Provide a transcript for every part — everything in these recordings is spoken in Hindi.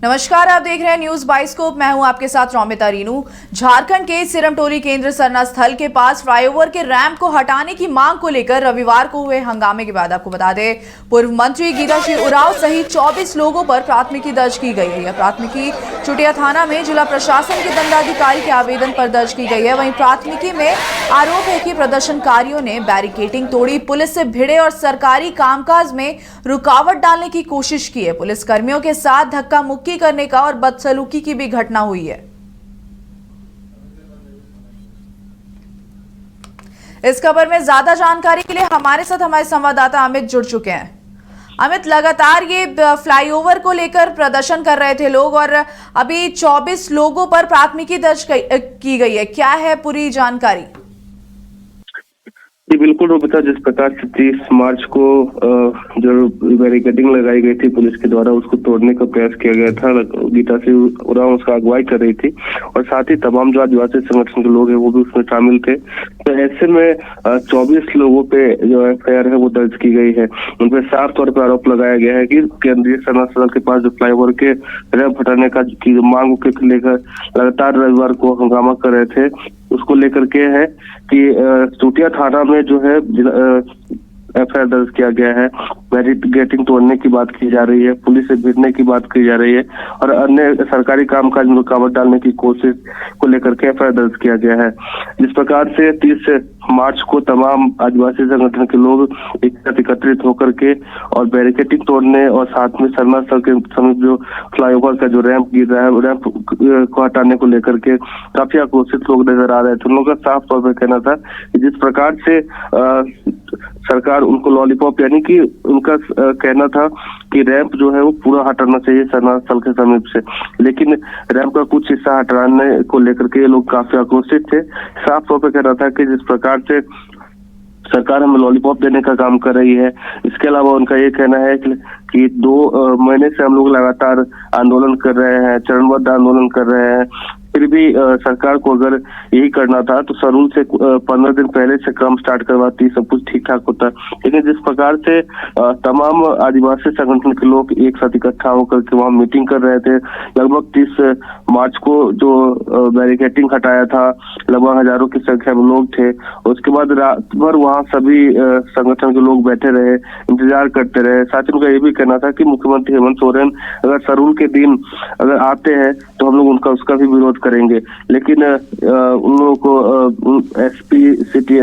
नमस्कार, आप देख रहे हैं न्यूज बाइस्कोप। मैं हूं आपके साथ रौमिता रीनू। झारखंड के सिरमटोली केंद्र सरना स्थल के पास फ्लाईओवर के रैंप को हटाने की मांग को लेकर रविवार को हुए हंगामे के बाद आपको बता दें, पूर्व मंत्री गीता श्री उरांव सहित 24 लोगों पर प्राथमिकी दर्ज की गई है। प्राथमिकी चुटिया थाना में जिला प्रशासन के दंडाधिकारी के आवेदन पर दर्ज की गई है। वहीं प्राथमिकी में आरोप है कि प्रदर्शनकारियों ने बैरिकेडिंग तोड़ी, पुलिस से भिड़े और सरकारी कामकाज में रुकावट डालने की कोशिश की है। पुलिस कर्मियों के साथ धक्का मुक्की करने का और बदसलूकी की भी घटना हुई है। इस खबर में ज्यादा जानकारी के लिए हमारे साथ हमारे संवाददाता अमित जुड़ चुके हैं। अमित, लगातार ये फ्लाईओवर को लेकर प्रदर्शन कर रहे थे लोग और अभी 24 लोगों पर प्राथमिकी दर्ज की गई है। क्या है पूरी जानकारी? जी बिल्कुल रोबिता, जिस प्रकार से 30 मार्च को जो बैरिकेडिंग लगाई गई थी पुलिस के द्वारा, उसको तोड़ने का प्रयास किया गया था। गीता श्री उरांव उसका अगुवाई कर रही थी और साथ ही तमाम जो आदिवासी संगठन के लोग हैं वो भी उसमें शामिल थे। तो ऐसे में 24 लोगों पे जो एफआईआर है वो दर्ज की गई है। उन पर साफ तौर पर आरोप लगाया गया है कि केंद्रीय सरना स्थल के पास जो फ्लाईओवर के रैंप हटाने का की मांग को लेकर लगातार रविवार को हंगामा कर रहे थे, उसको लेकर के है कि चुटिया थाना में जो है एफआईआर दर्ज किया गया है। बैरिकेडिंग तोड़ने की बात की जा रही है, पुलिस से भिड़ने की बात की जा रही है और अन्य सरकारी कामकाज में रुकावट डालने की कोशिश को लेकर के एफआईआर दर्ज किया गया है। जिस प्रकार से 30 मार्च को तमाम आदिवासी संगठन के लोग एकत्रित होकर के और बैरिकेडिंग तोड़ने और साथ में सरना स्थल के समीप जो फ्लाईओवर का जो रैंप गिर रहा है, रैंप को हटाने को लेकर के काफी आक्रोशित लोग नजर आ रहे थे। उन लोगों का साफ तौर पर कहना था कि जिस प्रकार से सरकार उनको लॉलीपॉप, यानी कि उनका कहना था कि रैंप जो है वो पूरा हटाना चाहिए सरना स्थल के समीप से, लेकिन रैंप का कुछ हिस्सा हटाने को लेकर के ये लोग काफी आक्रोशित थे। साफ तौर पर कहना था कि जिस प्रकार से सरकार हमें लॉलीपॉप देने का काम कर रही है। इसके अलावा उनका ये कहना है कि 2 महीने से हम लोग लगातार आंदोलन कर रहे हैं, चरणबद्ध आंदोलन कर रहे हैं, फिर भी सरकार को अगर यही करना था तो सरूल से 15 दिन पहले से काम स्टार्ट करवाती, सब कुछ ठीक ठाक होता। लेकिन जिस प्रकार से तमाम आदिवासी संगठन के लोग एक साथ इकट्ठा होकर के वहां मीटिंग कर रहे थे, लगभग 30 मार्च को जो बैरिकेडिंग हटाया था, लगभग हजारों की संख्या में लोग थे। उसके बाद रात भर वहां सभी संगठन के लोग बैठे रहे, इंतजार करते रहे। साथ ही उनका ये भी कहना था कि मुख्यमंत्री हेमंत सोरेन अगर सरूल के दिन अगर आते हैं तो हम लोग उनका उसका भी विरोध करेंगे। लेकिन उन लोगों को एसपी, सिटी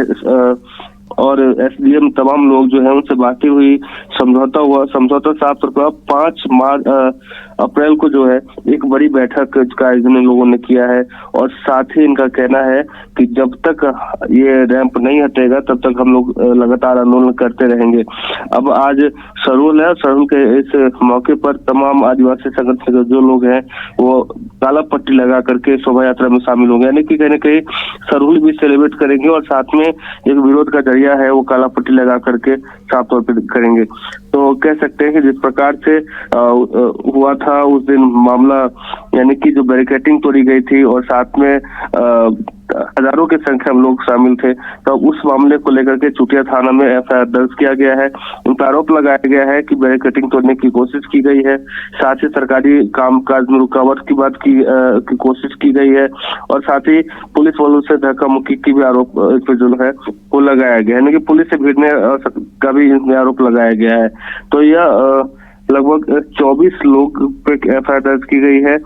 और एसडीएम तमाम लोग जो है उनसे बातें हुई, समझौता हुआ। समझौता साफ तौर पर 5 अप्रैल को जो है एक बड़ी बैठक का आयोजन इन लोगों ने किया है और साथ ही इनका कहना है कि जब तक ये रैंप नहीं हटेगा तब तक हम लोग लगातार आंदोलन करते रहेंगे। अब आज सरूल है, सरूल के इस मौके पर तमाम आदिवासी संगठन के जो लोग हैं वो काला पट्टी लगा करके शोभा यात्रा में शामिल होंगे, यानी कि कहीं न कहीं सरूल भी सेलिब्रेट करेंगे और साथ में एक विरोध का जरिया है वो काला पट्टी लगा करके साफ तौर पर करेंगे। तो कह सकते हैं कि जिस प्रकार से हुआ था उस दिन मामला, यानी कि जो बैरिकेडिंग तोड़ी गई थी और साथ में हजारों की संख्या में लोग शामिल थे, तो उस मामले को लेकर के चुटिया थाना में एफआईआर दर्ज किया गया है। उन पर आरोप लगाया गया है कि बैरिकेडिंग तोड़ने की कोशिश की गई है, साथ ही सरकारी कामकाज में रुकावट की बात की कोशिश की गई है और साथ ही पुलिस वालों से धक्का मुक्की की भी आरोप इस पर जो है वो लगाया गया है, यानी कि पुलिस से भिड़ने का भी इसमें आरोप लगाया गया है। तो यह लगभग 24 लोग पे एफआईआर दर्ज की गई है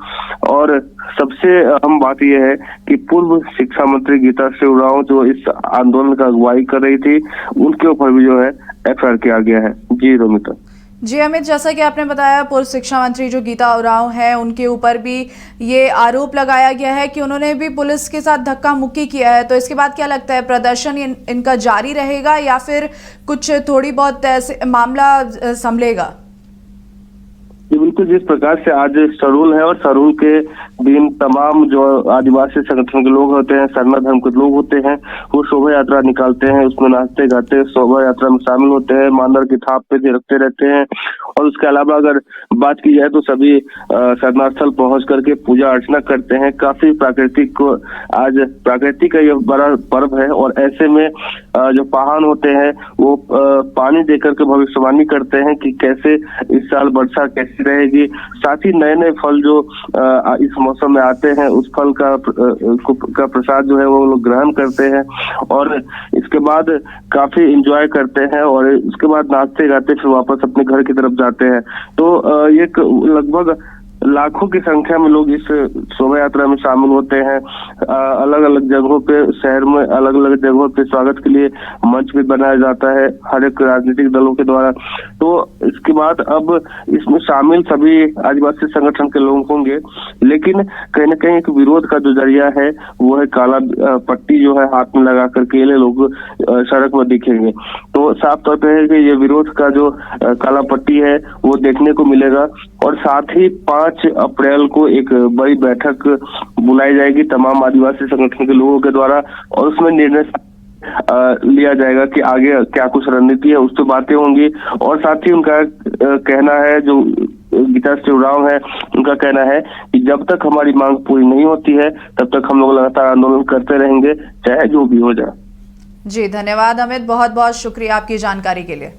और सबसे अहम बात यह है कि पूर्व शिक्षा मंत्री गीता श्री उरांव जो इस आंदोलन का अगुवाई कर रही थी, उनके ऊपर भी जो है एफआईआर किया गया है। जी रोमिता। जी अमित, जैसा कि आपने बताया, पूर्व शिक्षा मंत्री जो गीता उरांव है उनके ऊपर भी ये आरोप लगाया गया है कि उन्होंने भी पुलिस के साथ धक्का मुक्की किया है। तो इसके बाद क्या लगता है, प्रदर्शन इनका जारी रहेगा या फिर कुछ थोड़ी बहुत मामला संभलेगा? बिल्कुल, जिस प्रकार से आज सरूल है और सरूल के दिन तमाम जो आदिवासी संगठन के लोग होते हैं, सरना धर्म के लोग होते हैं, वो शोभा यात्रा निकालते हैं, उसमें नाचते गाते शोभा यात्रा में शामिल होते हैं, मानर की थाप पे रखते रहते हैं। और उसके अलावा अगर बात की जाए तो सभी सरना स्थल पहुंच करके पूजा अर्चना करते हैं। काफी प्राकृतिक को आज प्रकृति का यह बड़ा पर्व है और ऐसे में जो पाहन होते हैं वो पानी देकर के भविष्यवाणी करते हैं कि कैसे इस साल वर्षा कैसी रहेगी। साथ ही नए नए फल जो इस मौसम में आते हैं उस फल का प्रसाद जो है वो लोग ग्रहण करते हैं और इसके बाद काफी एंजॉय करते हैं और उसके बाद नाचते गाते फिर वापस अपने घर की तरफ जाते हैं। तो ये लगभग लाखों की संख्या में लोग इस शोभा यात्रा में शामिल होते हैं। अलग अलग जगहों पे शहर में अलग अलग जगहों पे स्वागत के लिए मंच भी बनाया जाता है हर एक राजनीतिक दलों के द्वारा। तो इसके बाद अब इसमें शामिल सभी आदिवासी संगठन के लोग होंगे, लेकिन कहीं न कहीं एक विरोध का जो जरिया है वो है काला पट्टी जो है हाथ में लगा करके ये लोग सड़क में दिखेंगे। तो साफ तौर पर है कि ये विरोध का जो काला पट्टी है वो देखने को मिलेगा और साथ ही 5 अप्रैल को एक बड़ी बैठक बुलाई जाएगी तमाम आदिवासी संगठन के लोगों के द्वारा और उसमें निर्णय लिया जाएगा कि आगे क्या कुछ रणनीति है, उस पर बातें होंगी। और साथ ही उनका कहना है, जो गीता सिंह राव है उनका कहना है कि जब तक हमारी मांग पूरी नहीं होती है तब तक हम लोग लगातार आंदोलन करते रहेंगे, चाहे जो भी हो जाए। जी धन्यवाद अमित, बहुत बहुत शुक्रिया आपकी जानकारी के लिए।